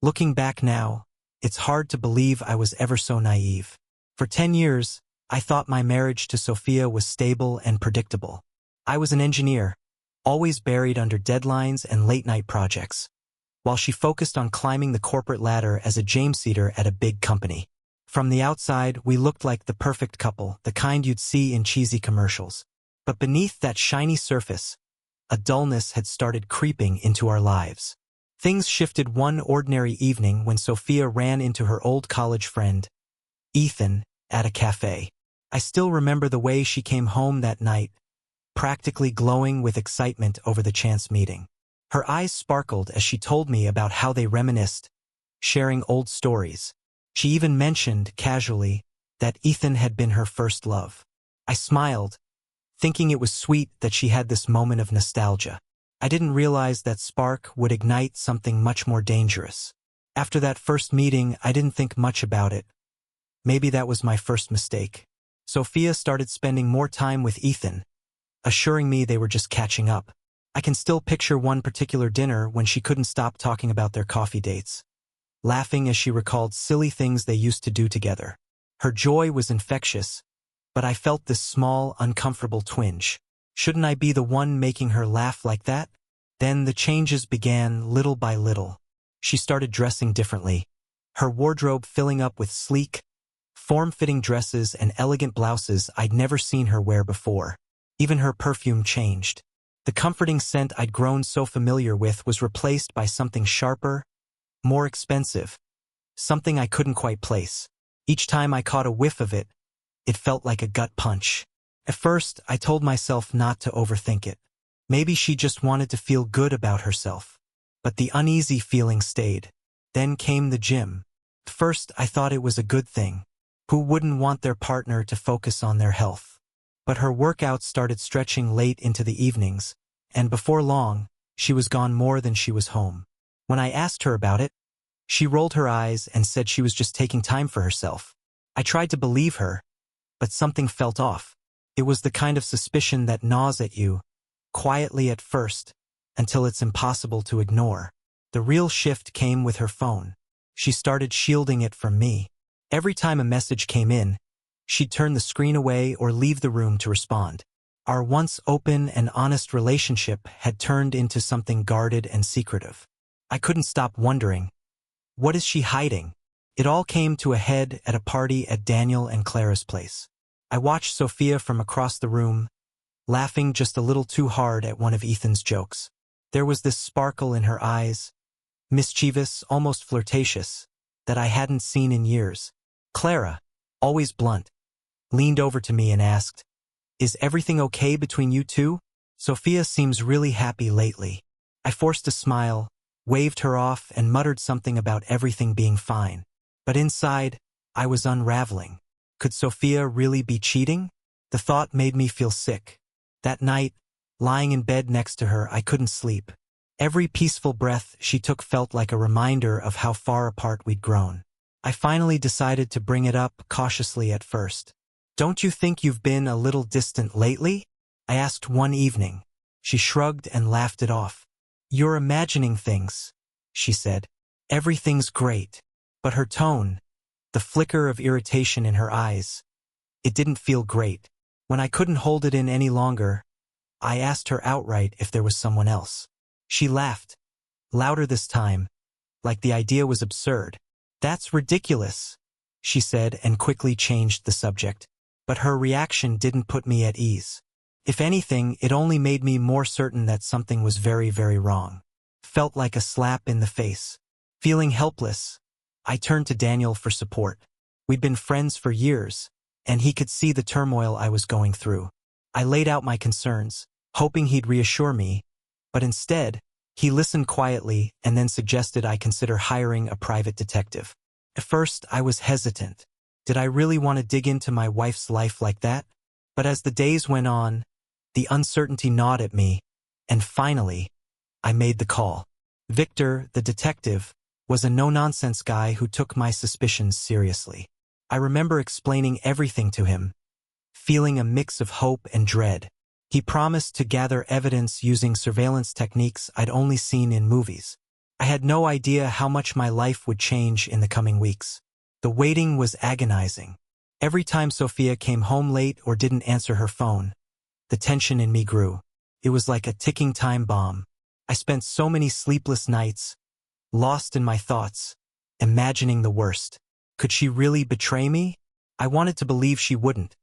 Looking back now, it's hard to believe I was ever so naive. For 10 years, I thought my marriage to Sophia was stable and predictable. I was an engineer, always buried under deadlines and late-night projects, while she focused on climbing the corporate ladder as a Jameseater at a big company. From the outside, we looked like the perfect couple, the kind you'd see in cheesy commercials. But beneath that shiny surface, a dullness had started creeping into our lives. Things shifted one ordinary evening when Sophia ran into her old college friend, Ethan, at a cafe. I still remember the way she came home that night, practically glowing with excitement over the chance meeting. Her eyes sparkled as she told me about how they reminisced, sharing old stories. She even mentioned, casually, that Ethan had been her first love. I smiled, thinking it was sweet that she had this moment of nostalgia. I didn't realize that spark would ignite something much more dangerous. After that first meeting, I didn't think much about it. Maybe that was my first mistake. Sophia started spending more time with Ethan, assuring me they were just catching up. I can still picture one particular dinner when she couldn't stop talking about their coffee dates, laughing as she recalled silly things they used to do together. Her joy was infectious, but I felt this small, uncomfortable twinge. Shouldn't I be the one making her laugh like that? Then the changes began little by little. She started dressing differently, her wardrobe filling up with sleek, form-fitting dresses and elegant blouses I'd never seen her wear before. Even her perfume changed. The comforting scent I'd grown so familiar with was replaced by something sharper, more expensive, something I couldn't quite place. Each time I caught a whiff of it, it felt like a gut punch. At first, I told myself not to overthink it. Maybe she just wanted to feel good about herself. But the uneasy feeling stayed. Then came the gym. At first, I thought it was a good thing. Who wouldn't want their partner to focus on their health? But her workouts started stretching late into the evenings, and before long, she was gone more than she was home. When I asked her about it, she rolled her eyes and said she was just taking time for herself. I tried to believe her, but something felt off. It was the kind of suspicion that gnaws at you, quietly at first, until it's impossible to ignore. The real shift came with her phone. She started shielding it from me. Every time a message came in, she'd turn the screen away or leave the room to respond. Our once open and honest relationship had turned into something guarded and secretive. I couldn't stop wondering, what is she hiding? It all came to a head at a party at Daniel and Clara's place. I watched Sophia from across the room, laughing just a little too hard at one of Ethan's jokes. There was this sparkle in her eyes, mischievous, almost flirtatious, that I hadn't seen in years. Clara, always blunt, leaned over to me and asked, "Is everything okay between you two? Sophia seems really happy lately." I forced a smile, waved her off, and muttered something about everything being fine. But inside, I was unraveling. Could Sophia really be cheating? The thought made me feel sick. That night, lying in bed next to her, I couldn't sleep. Every peaceful breath she took felt like a reminder of how far apart we'd grown. I finally decided to bring it up cautiously at first. "Don't you think you've been a little distant lately?" I asked one evening. She shrugged and laughed it off. "You're imagining things," she said. "Everything's great." But her tone, the flicker of irritation in her eyes, it didn't feel great. When I couldn't hold it in any longer, I asked her outright if there was someone else. She laughed, louder this time, like the idea was absurd. "That's ridiculous," she said, and quickly changed the subject. But her reaction didn't put me at ease. If anything, it only made me more certain that something was very, very wrong. Felt like a slap in the face. Feeling helpless, I turned to Daniel for support. We'd been friends for years, and he could see the turmoil I was going through. I laid out my concerns, hoping he'd reassure me, but instead, he listened quietly and then suggested I consider hiring a private detective. At first, I was hesitant. Did I really want to dig into my wife's life like that? But as the days went on, the uncertainty gnawed at me, and finally, I made the call. Victor, the detective, was a no-nonsense guy who took my suspicions seriously. I remember explaining everything to him, feeling a mix of hope and dread. He promised to gather evidence using surveillance techniques I'd only seen in movies. I had no idea how much my life would change in the coming weeks. The waiting was agonizing. Every time Sophia came home late or didn't answer her phone, the tension in me grew. It was like a ticking time bomb. I spent so many sleepless nights, lost in my thoughts, imagining the worst. Could she really betray me? I wanted to believe she wouldn't,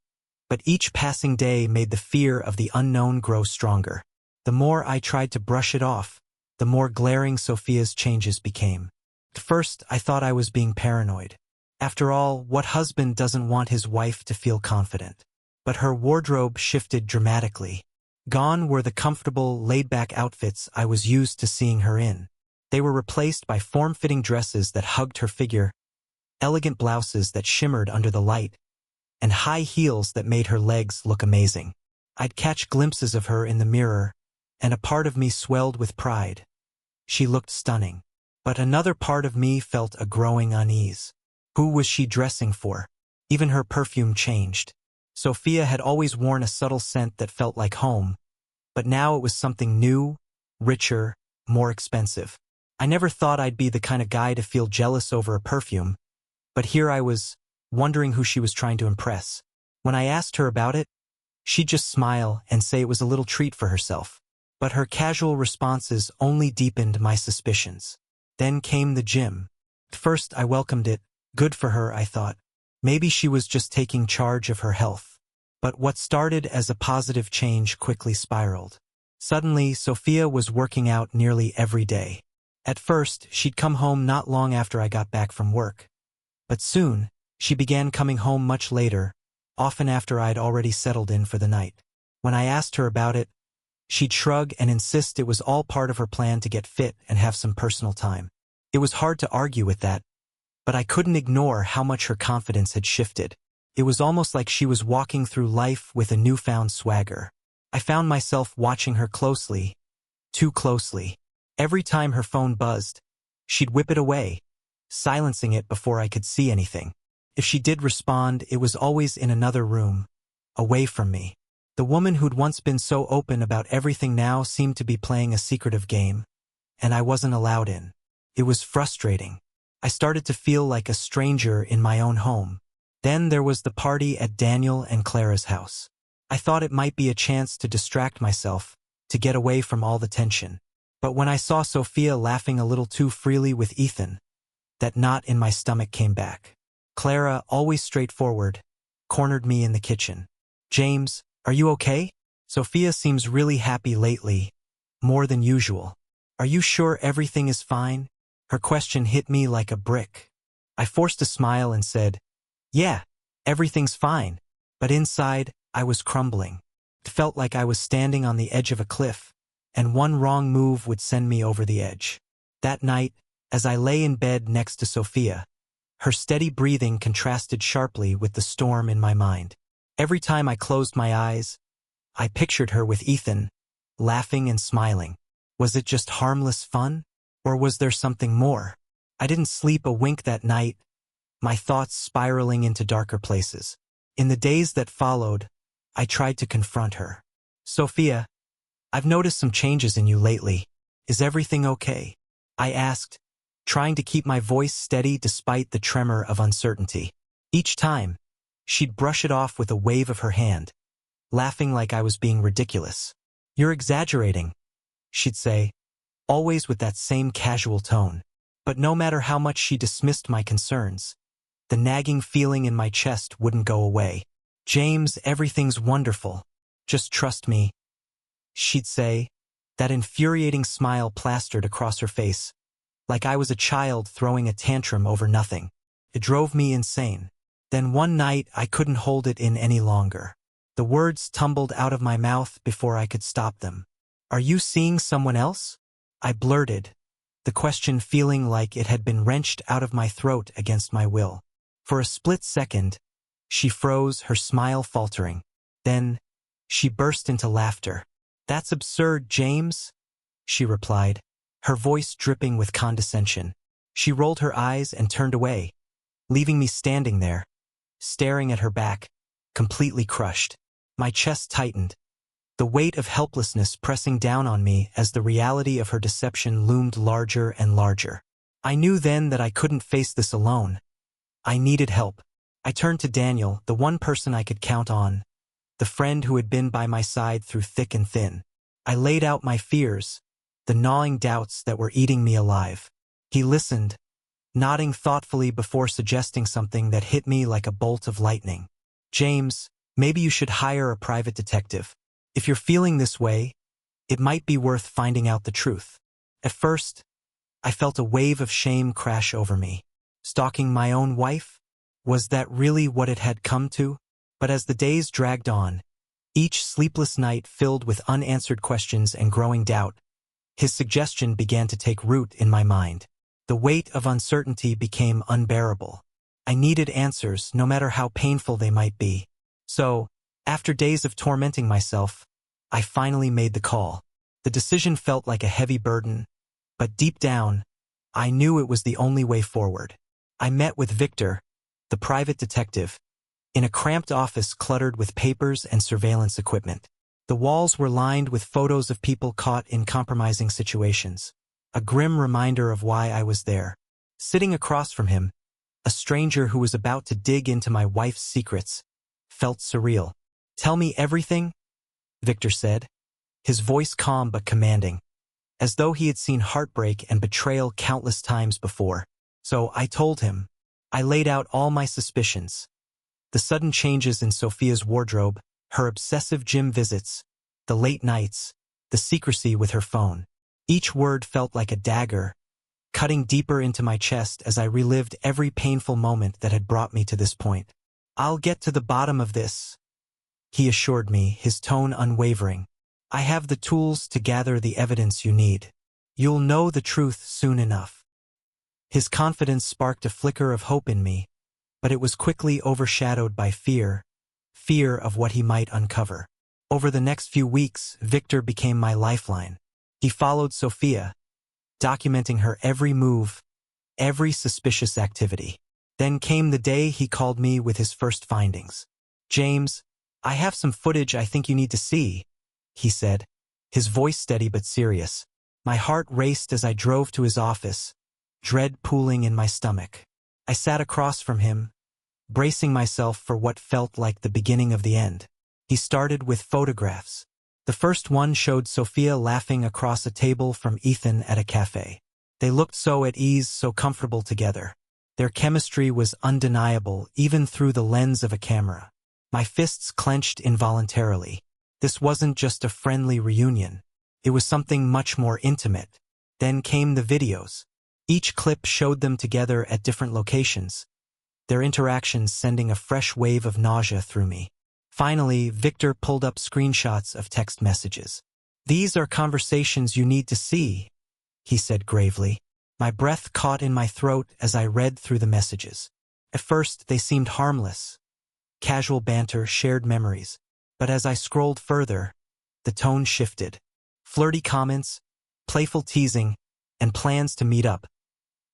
but each passing day made the fear of the unknown grow stronger. The more I tried to brush it off, the more glaring Sophia's changes became. At first, I thought I was being paranoid. After all, what husband doesn't want his wife to feel confident? But her wardrobe shifted dramatically. Gone were the comfortable, laid-back outfits I was used to seeing her in. They were replaced by form-fitting dresses that hugged her figure, elegant blouses that shimmered under the light, and high heels that made her legs look amazing. I'd catch glimpses of her in the mirror, and a part of me swelled with pride. She looked stunning. But another part of me felt a growing unease. Who was she dressing for? Even her perfume changed. Sophia had always worn a subtle scent that felt like home, but now it was something new, richer, more expensive. I never thought I'd be the kind of guy to feel jealous over a perfume, but here I was, wondering who she was trying to impress. When I asked her about it, she'd just smile and say it was a little treat for herself. But her casual responses only deepened my suspicions. Then came the gym. At first I welcomed it. Good for her, I thought. Maybe she was just taking charge of her health. But what started as a positive change quickly spiraled. Suddenly, Sophia was working out nearly every day. At first, she'd come home not long after I got back from work. But soon, she began coming home much later, often after I'd already settled in for the night. When I asked her about it, she'd shrug and insist it was all part of her plan to get fit and have some personal time. It was hard to argue with that, but I couldn't ignore how much her confidence had shifted. It was almost like she was walking through life with a newfound swagger. I found myself watching her closely, too closely. Every time her phone buzzed, she'd whip it away, silencing it before I could see anything. If she did respond, it was always in another room, away from me. The woman who'd once been so open about everything now seemed to be playing a secretive game, and I wasn't allowed in. It was frustrating. I started to feel like a stranger in my own home. Then there was the party at Daniel and Clara's house. I thought it might be a chance to distract myself, to get away from all the tension. But when I saw Sophia laughing a little too freely with Ethan, that knot in my stomach came back. Clara, always straightforward, cornered me in the kitchen. "James, are you okay? Sophia seems really happy lately, more than usual. Are you sure everything is fine?" Her question hit me like a brick. I forced a smile and said, "Yeah, everything's fine." But inside, I was crumbling. It felt like I was standing on the edge of a cliff, and one wrong move would send me over the edge. That night, as I lay in bed next to Sophia, her steady breathing contrasted sharply with the storm in my mind. Every time I closed my eyes, I pictured her with Ethan, laughing and smiling. Was it just harmless fun? Or was there something more? I didn't sleep a wink that night, my thoughts spiraling into darker places. In the days that followed, I tried to confront her. "Sophia, I've noticed some changes in you lately. Is everything okay?" I asked, trying to keep my voice steady despite the tremor of uncertainty. Each time, she'd brush it off with a wave of her hand, laughing like I was being ridiculous. "You're exaggerating," she'd say, always with that same casual tone. But no matter how much she dismissed my concerns, the nagging feeling in my chest wouldn't go away. "James, everything's wonderful. Just trust me," she'd say, that infuriating smile plastered across her face, like I was a child throwing a tantrum over nothing. It drove me insane. Then one night I couldn't hold it in any longer. The words tumbled out of my mouth before I could stop them. "Are you seeing someone else?" I blurted, the question feeling like it had been wrenched out of my throat against my will. For a split second, she froze, her smile faltering. Then, she burst into laughter. "That's absurd, James," she replied, her voice dripping with condescension. She rolled her eyes and turned away, leaving me standing there, staring at her back, completely crushed. My chest tightened, the weight of helplessness pressing down on me as the reality of her deception loomed larger and larger. I knew then that I couldn't face this alone. I needed help. I turned to Daniel, the one person I could count on, the friend who had been by my side through thick and thin. I laid out my fears, the gnawing doubts that were eating me alive. He listened, nodding thoughtfully before suggesting something that hit me like a bolt of lightning. "James, maybe you should hire a private detective. If you're feeling this way, it might be worth finding out the truth." At first, I felt a wave of shame crash over me. Stalking my own wife? Was that really what it had come to? But as the days dragged on, each sleepless night filled with unanswered questions and growing doubt, his suggestion began to take root in my mind. The weight of uncertainty became unbearable. I needed answers, no matter how painful they might be. So, after days of tormenting myself, I finally made the call. The decision felt like a heavy burden, but deep down, I knew it was the only way forward. I met with Victor, the private detective, in a cramped office cluttered with papers and surveillance equipment. The walls were lined with photos of people caught in compromising situations, a grim reminder of why I was there. Sitting across from him, a stranger who was about to dig into my wife's secrets, felt surreal. "Tell me everything," Victor said, his voice calm but commanding, as though he had seen heartbreak and betrayal countless times before. So I told him. I laid out all my suspicions. The sudden changes in Sophia's wardrobe, her obsessive gym visits, the late nights, the secrecy with her phone. Each word felt like a dagger, cutting deeper into my chest as I relived every painful moment that had brought me to this point. "I'll get to the bottom of this," he assured me, his tone unwavering. "I have the tools to gather the evidence you need. You'll know the truth soon enough." His confidence sparked a flicker of hope in me, but it was quickly overshadowed by fear of what he might uncover. Over the next few weeks, Victor became my lifeline. He followed Sophia, documenting her every move, every suspicious activity. Then came the day he called me with his first findings. "James, I have some footage I think you need to see," he said, his voice steady but serious. My heart raced as I drove to his office, dread pooling in my stomach. I sat across from him, bracing myself for what felt like the beginning of the end. He started with photographs. The first one showed Sophia laughing across a table from Ethan at a cafe. They looked so at ease, so comfortable together. Their chemistry was undeniable, even through the lens of a camera. My fists clenched involuntarily. This wasn't just a friendly reunion. It was something much more intimate. Then came the videos. Each clip showed them together at different locations, their interactions sending a fresh wave of nausea through me. Finally, Victor pulled up screenshots of text messages. "These are conversations you need to see," he said gravely. My breath caught in my throat as I read through the messages. At first, they seemed harmless. Casual banter, shared memories. But as I scrolled further, the tone shifted. Flirty comments, playful teasing, and plans to meet up,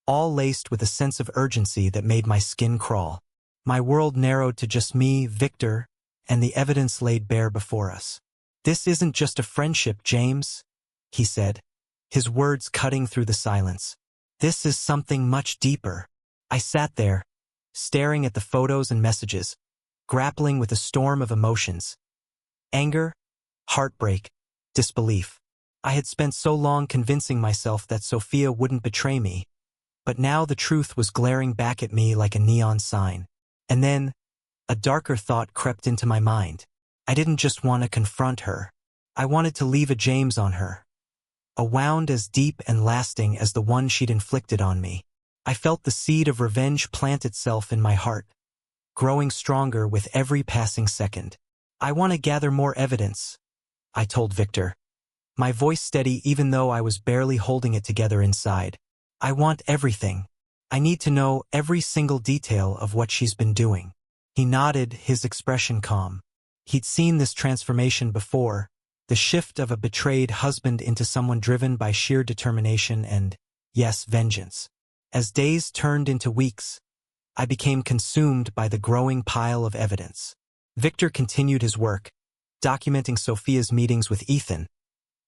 all laced with a sense of urgency that made my skin crawl. My world narrowed to just me, Victor, and the evidence laid bare before us. "This isn't just a friendship, James," he said, his words cutting through the silence. "This is something much deeper." I sat there, staring at the photos and messages, grappling with a storm of emotions. Anger, heartbreak, disbelief. I had spent so long convincing myself that Sophia wouldn't betray me, but now the truth was glaring back at me like a neon sign. And then, a darker thought crept into my mind. I didn't just want to confront her. I wanted to leave a James on her, a wound as deep and lasting as the one she'd inflicted on me. I felt the seed of revenge plant itself in my heart, growing stronger with every passing second. "I want to gather more evidence," I told Victor, my voice steady even though I was barely holding it together inside. "I want everything. I need to know every single detail of what she's been doing." He nodded, his expression calm. He'd seen this transformation before, the shift of a betrayed husband into someone driven by sheer determination and, yes, vengeance. As days turned into weeks, I became consumed by the growing pile of evidence. Victor continued his work, documenting Sophia's meetings with Ethan,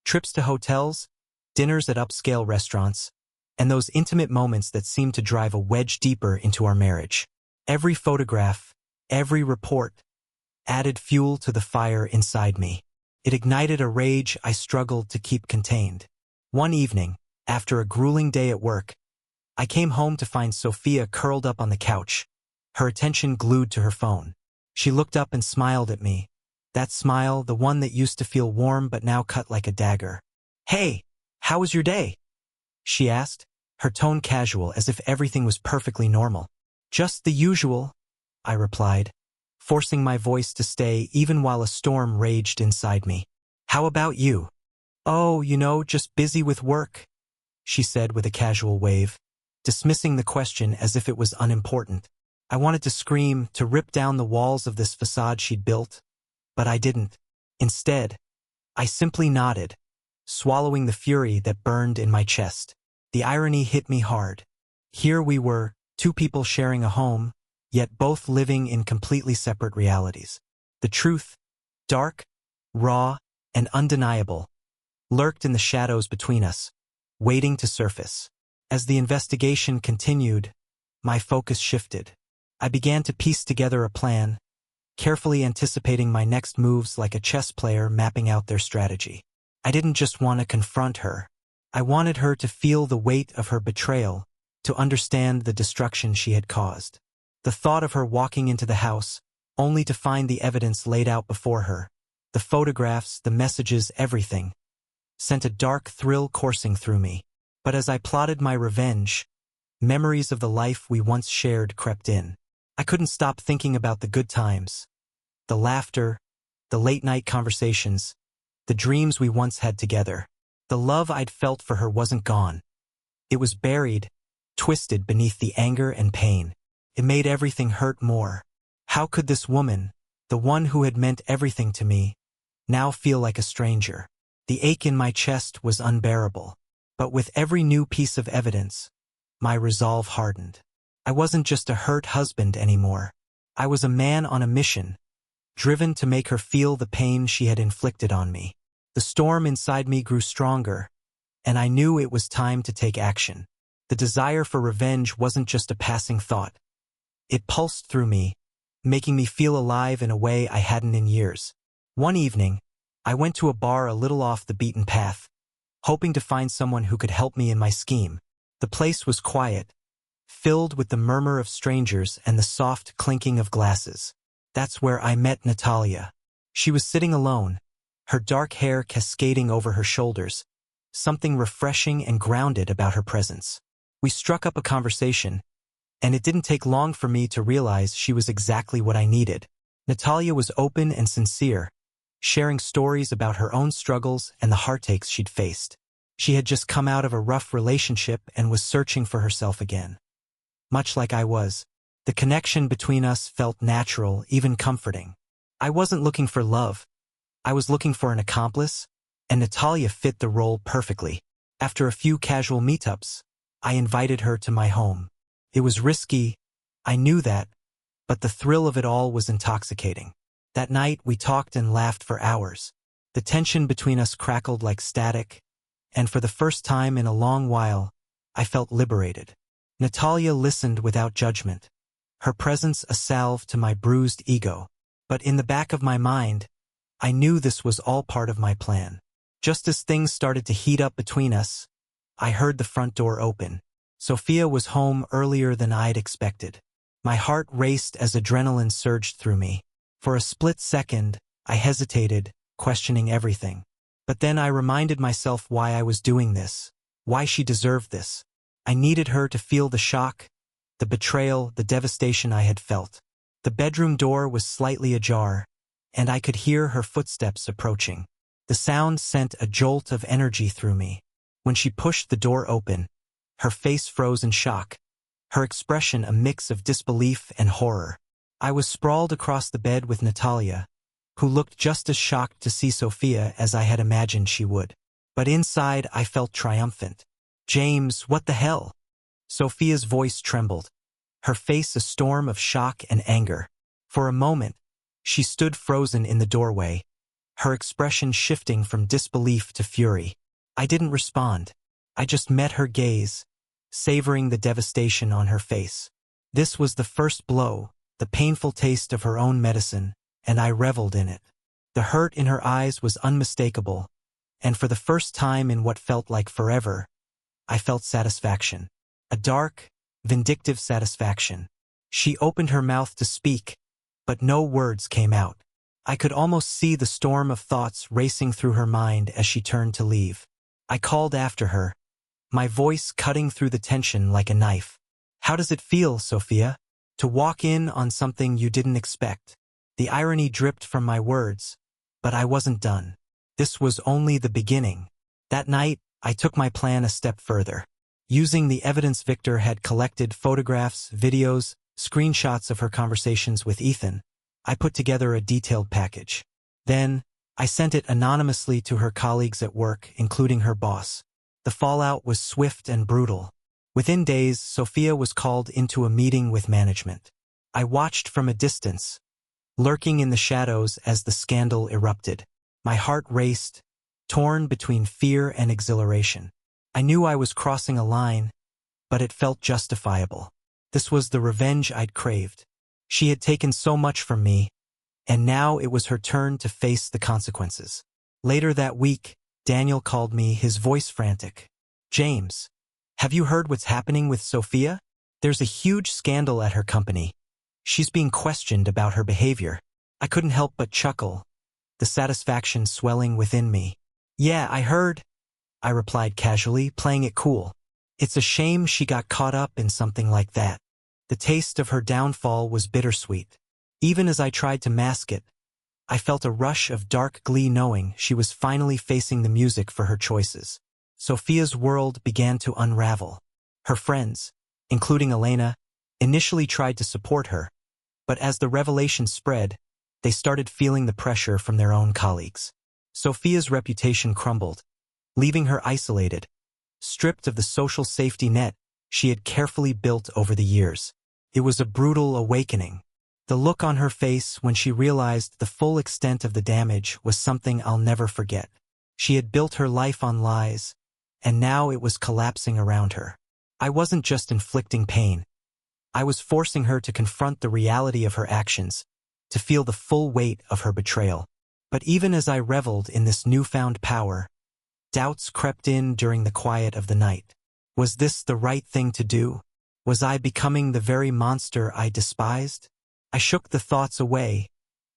trips to hotels, dinners at upscale restaurants, and those intimate moments that seemed to drive a wedge deeper into our marriage. Every photograph, every report, added fuel to the fire inside me. It ignited a rage I struggled to keep contained. One evening, after a grueling day at work, I came home to find Sophia curled up on the couch, her attention glued to her phone. She looked up and smiled at me. That smile, the one that used to feel warm but now cut like a dagger. "Hey, how was your day?" she asked, her tone casual as if everything was perfectly normal. "Just the usual," I replied, forcing my voice to stay even while a storm raged inside me. "How about you?" "Oh, just busy with work," she said with a casual wave, dismissing the question as if it was unimportant. I wanted to scream, to rip down the walls of this facade she'd built, but I didn't. Instead, I simply nodded, swallowing the fury that burned in my chest. The irony hit me hard. Here we were, two people sharing a home, yet both living in completely separate realities. The truth, dark, raw, and undeniable, lurked in the shadows between us, waiting to surface. As the investigation continued, my focus shifted. I began to piece together a plan, carefully anticipating my next moves like a chess player mapping out their strategy. I didn't just want to confront her. I wanted her to feel the weight of her betrayal, to understand the destruction she had caused. The thought of her walking into the house, only to find the evidence laid out before her, the photographs, the messages, everything, sent a dark thrill coursing through me. But as I plotted my revenge, memories of the life we once shared crept in. I couldn't stop thinking about the good times, the laughter, the late-night conversations, the dreams we once had together. The love I'd felt for her wasn't gone. It was buried, twisted beneath the anger and pain. It made everything hurt more. How could this woman, the one who had meant everything to me, now feel like a stranger? The ache in my chest was unbearable. But with every new piece of evidence, my resolve hardened. I wasn't just a hurt husband anymore. I was a man on a mission, driven to make her feel the pain she had inflicted on me. The storm inside me grew stronger, and I knew it was time to take action. The desire for revenge wasn't just a passing thought. It pulsed through me, making me feel alive in a way I hadn't in years. One evening, I went to a bar a little off the beaten path, hoping to find someone who could help me in my scheme. The place was quiet, filled with the murmur of strangers and the soft clinking of glasses. That's where I met Natalia. She was sitting alone, her dark hair cascading over her shoulders, something refreshing and grounded about her presence. We struck up a conversation, and it didn't take long for me to realize she was exactly what I needed. Natalia was open and sincere, sharing stories about her own struggles and the heartaches she'd faced. She had just come out of a rough relationship and was searching for herself again. Much like I was, the connection between us felt natural, even comforting. I wasn't looking for love. I was looking for an accomplice, and Natalia fit the role perfectly. After a few casual meetups, I invited her to my home. It was risky, I knew that, but the thrill of it all was intoxicating. That night, we talked and laughed for hours. The tension between us crackled like static, and for the first time in a long while, I felt liberated. Natalia listened without judgment, her presence a salve to my bruised ego. But in the back of my mind, I knew this was all part of my plan. Just as things started to heat up between us, I heard the front door open. Sophia was home earlier than I'd expected. My heart raced as adrenaline surged through me. For a split second, I hesitated, questioning everything. But then I reminded myself why I was doing this, why she deserved this. I needed her to feel the shock, the betrayal, the devastation I had felt. The bedroom door was slightly ajar, and I could hear her footsteps approaching. The sound sent a jolt of energy through me. When she pushed the door open, her face froze in shock, her expression a mix of disbelief and horror. I was sprawled across the bed with Natalia, who looked just as shocked to see Sophia as I had imagined she would. But inside, I felt triumphant. "James, what the hell?" Sophia's voice trembled, her face a storm of shock and anger. For a moment, she stood frozen in the doorway, her expression shifting from disbelief to fury. I didn't respond. I just met her gaze, savoring the devastation on her face. This was the first blow, the painful taste of her own medicine, and I reveled in it. The hurt in her eyes was unmistakable, and for the first time in what felt like forever, I felt satisfaction. A dark, vindictive satisfaction. She opened her mouth to speak, but no words came out. I could almost see the storm of thoughts racing through her mind as she turned to leave. I called after her, my voice cutting through the tension like a knife. How does it feel, Sophia, to walk in on something you didn't expect? The irony dripped from my words, but I wasn't done. This was only the beginning. That night, I took my plan a step further. Using the evidence Victor had collected, photographs, videos, screenshots of her conversations with Ethan, I put together a detailed package. Then, I sent it anonymously to her colleagues at work, including her boss. The fallout was swift and brutal. Within days, Sophia was called into a meeting with management. I watched from a distance, lurking in the shadows as the scandal erupted. My heart raced, torn between fear and exhilaration. I knew I was crossing a line, but it felt justifiable. This was the revenge I'd craved. She had taken so much from me, and now it was her turn to face the consequences. Later that week, Daniel called me, his voice frantic. "James, have you heard what's happening with Sophia? There's a huge scandal at her company. She's being questioned about her behavior." I couldn't help but chuckle, the satisfaction swelling within me. "Yeah, I heard," I replied casually, playing it cool. It's a shame she got caught up in something like that. The taste of her downfall was bittersweet. Even as I tried to mask it, I felt a rush of dark glee knowing she was finally facing the music for her choices. Sophia's world began to unravel. Her friends, including Elena, initially tried to support her, but as the revelation spread, they started feeling the pressure from their own colleagues. Sophia's reputation crumbled, leaving her isolated, stripped of the social safety net she had carefully built over the years. It was a brutal awakening. The look on her face when she realized the full extent of the damage was something I'll never forget. She had built her life on lies, and now it was collapsing around her. I wasn't just inflicting pain. I was forcing her to confront the reality of her actions, to feel the full weight of her betrayal. But even as I reveled in this newfound power, doubts crept in during the quiet of the night. Was this the right thing to do? Was I becoming the very monster I despised? I shook the thoughts away,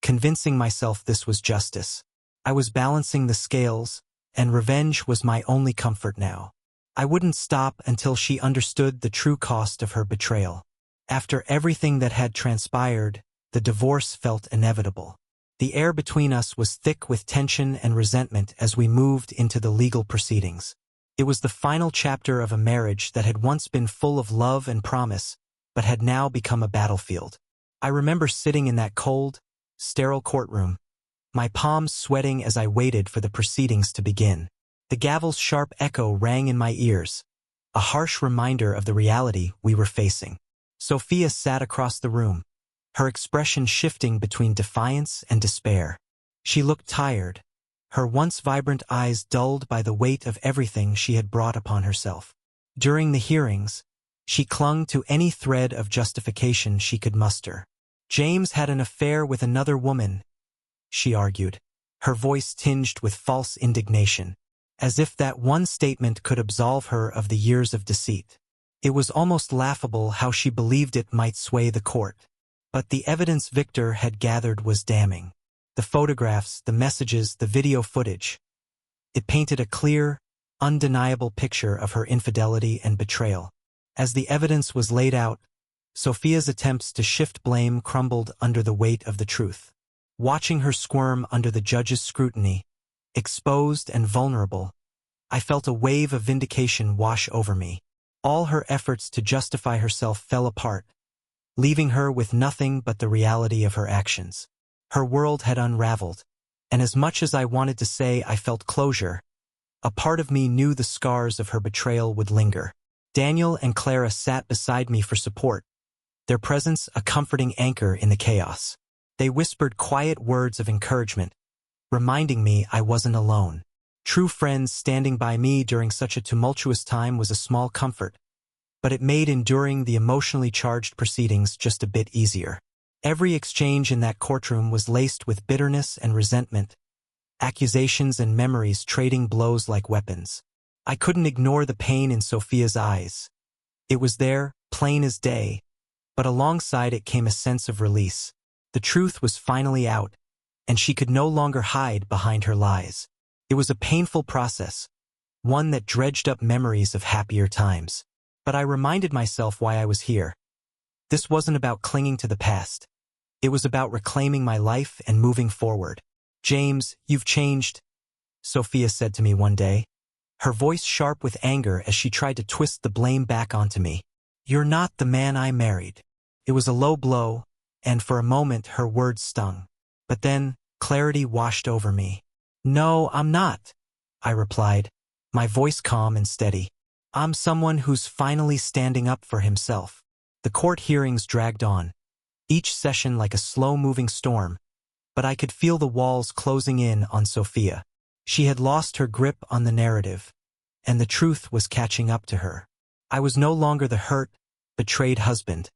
convincing myself this was justice. I was balancing the scales, and revenge was my only comfort now. I wouldn't stop until she understood the true cost of her betrayal. After everything that had transpired, the divorce felt inevitable. The air between us was thick with tension and resentment as we moved into the legal proceedings. It was the final chapter of a marriage that had once been full of love and promise, but had now become a battlefield. I remember sitting in that cold, sterile courtroom, my palms sweating as I waited for the proceedings to begin. The gavel's sharp echo rang in my ears, a harsh reminder of the reality we were facing. Sophia sat across the room, her expression shifting between defiance and despair. She looked tired, her once vibrant eyes dulled by the weight of everything she had brought upon herself. During the hearings, she clung to any thread of justification she could muster. James had an affair with another woman, she argued, her voice tinged with false indignation, as if that one statement could absolve her of the years of deceit. It was almost laughable how she believed it might sway the court. But the evidence Victor had gathered was damning. The photographs, the messages, the video footage. It painted a clear, undeniable picture of her infidelity and betrayal. As the evidence was laid out, Sophia's attempts to shift blame crumbled under the weight of the truth. Watching her squirm under the judge's scrutiny, exposed and vulnerable, I felt a wave of vindication wash over me. All her efforts to justify herself fell apart, leaving her with nothing but the reality of her actions. Her world had unraveled, and as much as I wanted to say I felt closure, a part of me knew the scars of her betrayal would linger. Daniel and Clara sat beside me for support, their presence a comforting anchor in the chaos. They whispered quiet words of encouragement, reminding me I wasn't alone. True friends standing by me during such a tumultuous time was a small comfort, but it made enduring the emotionally charged proceedings just a bit easier. Every exchange in that courtroom was laced with bitterness and resentment, accusations and memories trading blows like weapons. I couldn't ignore the pain in Sophia's eyes. It was there, plain as day, but alongside it came a sense of release. The truth was finally out, and she could no longer hide behind her lies. It was a painful process, one that dredged up memories of happier times. But I reminded myself why I was here. This wasn't about clinging to the past. It was about reclaiming my life and moving forward. "James, you've changed," Sophia said to me one day, her voice sharp with anger as she tried to twist the blame back onto me. "You're not the man I married." It was a low blow, and for a moment her words stung. But then, clarity washed over me. "No, I'm not," I replied, my voice calm and steady. "I'm someone who's finally standing up for himself." The court hearings dragged on, each session like a slow-moving storm, but I could feel the walls closing in on Sophia. She had lost her grip on the narrative, and the truth was catching up to her. I was no longer the hurt, betrayed husband.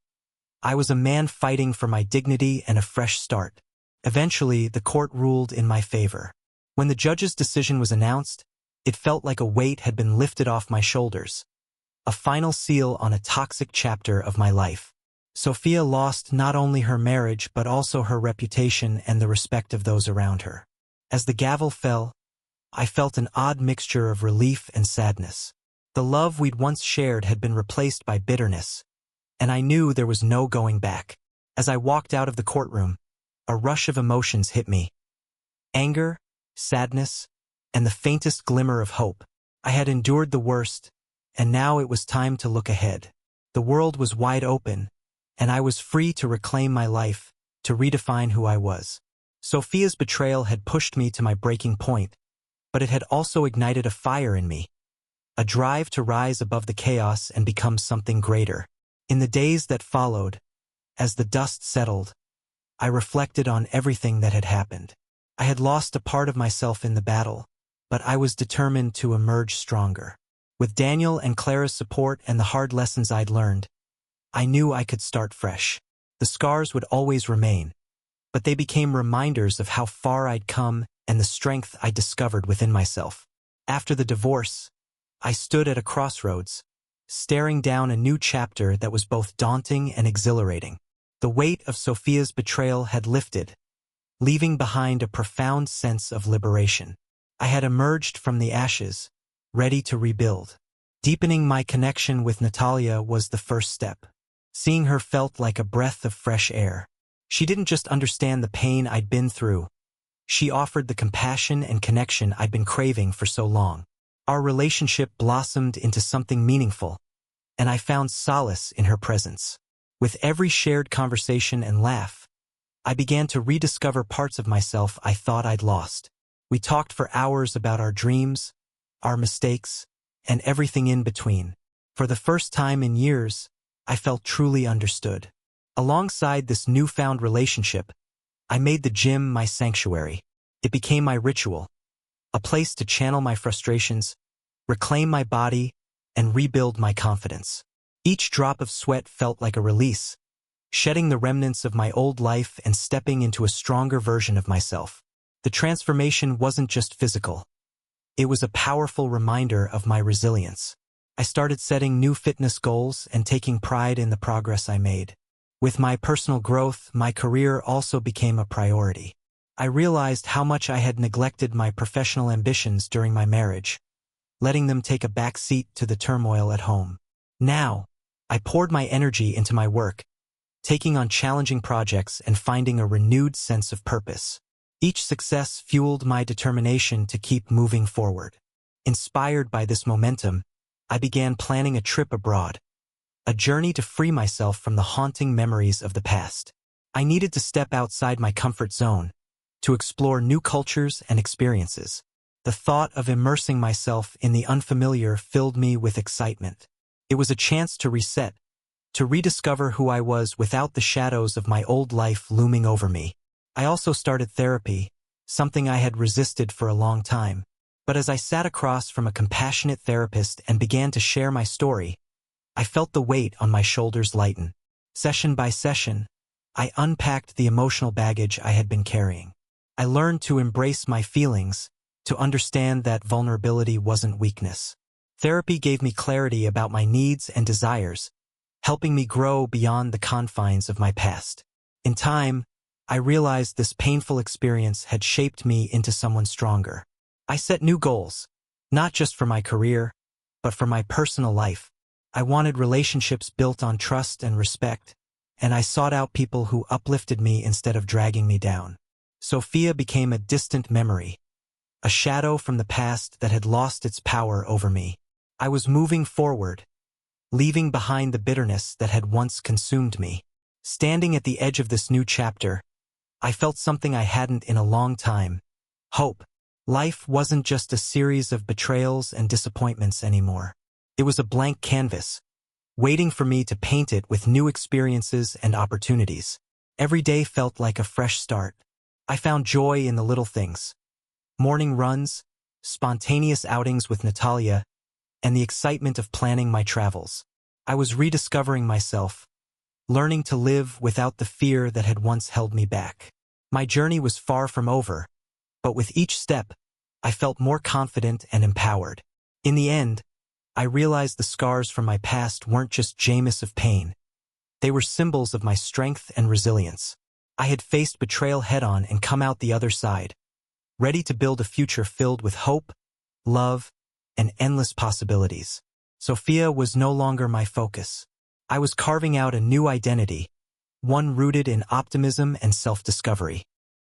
I was a man fighting for my dignity and a fresh start. Eventually, the court ruled in my favor. When the judge's decision was announced, it felt like a weight had been lifted off my shoulders. A final seal on a toxic chapter of my life. Sophia lost not only her marriage but also her reputation and the respect of those around her. As the gavel fell, I felt an odd mixture of relief and sadness. The love we'd once shared had been replaced by bitterness, and I knew there was no going back. As I walked out of the courtroom, a rush of emotions hit me. Anger, sadness, and the faintest glimmer of hope. I had endured the worst, and now it was time to look ahead. The world was wide open, and I was free to reclaim my life, to redefine who I was. Sophia's betrayal had pushed me to my breaking point, but it had also ignited a fire in me, a drive to rise above the chaos and become something greater. In the days that followed, as the dust settled, I reflected on everything that had happened. I had lost a part of myself in the battle, but I was determined to emerge stronger. With Daniel and Clara's support and the hard lessons I'd learned, I knew I could start fresh. The scars would always remain, but they became reminders of how far I'd come and the strength I discovered within myself. After the divorce, I stood at a crossroads, staring down a new chapter that was both daunting and exhilarating. The weight of Sophia's betrayal had lifted, leaving behind a profound sense of liberation. I had emerged from the ashes, ready to rebuild. Deepening my connection with Natalia was the first step. Seeing her felt like a breath of fresh air. She didn't just understand the pain I'd been through. She offered the compassion and connection I'd been craving for so long. Our relationship blossomed into something meaningful, and I found solace in her presence. With every shared conversation and laugh, I began to rediscover parts of myself I thought I'd lost. We talked for hours about our dreams, our mistakes, and everything in between. For the first time in years, I felt truly understood. Alongside this newfound relationship, I made the gym my sanctuary. It became my ritual, a place to channel my frustrations, reclaim my body, and rebuild my confidence. Each drop of sweat felt like a release, shedding the remnants of my old life and stepping into a stronger version of myself. The transformation wasn't just physical. It was a powerful reminder of my resilience. I started setting new fitness goals and taking pride in the progress I made. With my personal growth, my career also became a priority. I realized how much I had neglected my professional ambitions during my marriage, letting them take a back seat to the turmoil at home. Now, I poured my energy into my work, taking on challenging projects and finding a renewed sense of purpose. Each success fueled my determination to keep moving forward. Inspired by this momentum, I began planning a trip abroad, a journey to free myself from the haunting memories of the past. I needed to step outside my comfort zone, to explore new cultures and experiences. The thought of immersing myself in the unfamiliar filled me with excitement. It was a chance to reset, to rediscover who I was without the shadows of my old life looming over me. I also started therapy, something I had resisted for a long time. But as I sat across from a compassionate therapist and began to share my story, I felt the weight on my shoulders lighten. Session by session, I unpacked the emotional baggage I had been carrying. I learned to embrace my feelings, to understand that vulnerability wasn't weakness. Therapy gave me clarity about my needs and desires, helping me grow beyond the confines of my past. In time, I realized this painful experience had shaped me into someone stronger. I set new goals, not just for my career, but for my personal life. I wanted relationships built on trust and respect, and I sought out people who uplifted me instead of dragging me down. Sophia became a distant memory, a shadow from the past that had lost its power over me. I was moving forward, leaving behind the bitterness that had once consumed me. Standing at the edge of this new chapter, I felt something I hadn't in a long time: hope. Life wasn't just a series of betrayals and disappointments anymore. It was a blank canvas, waiting for me to paint it with new experiences and opportunities. Every day felt like a fresh start. I found joy in the little things: morning runs, spontaneous outings with Natalia, and the excitement of planning my travels. I was rediscovering myself, learning to live without the fear that had once held me back. My journey was far from over, but with each step, I felt more confident and empowered. In the end, I realized the scars from my past weren't just Jamis of pain. They were symbols of my strength and resilience. I had faced betrayal head-on and come out the other side, ready to build a future filled with hope, love, and endless possibilities. Sophia was no longer my focus. I was carving out a new identity, one rooted in optimism and self-discovery.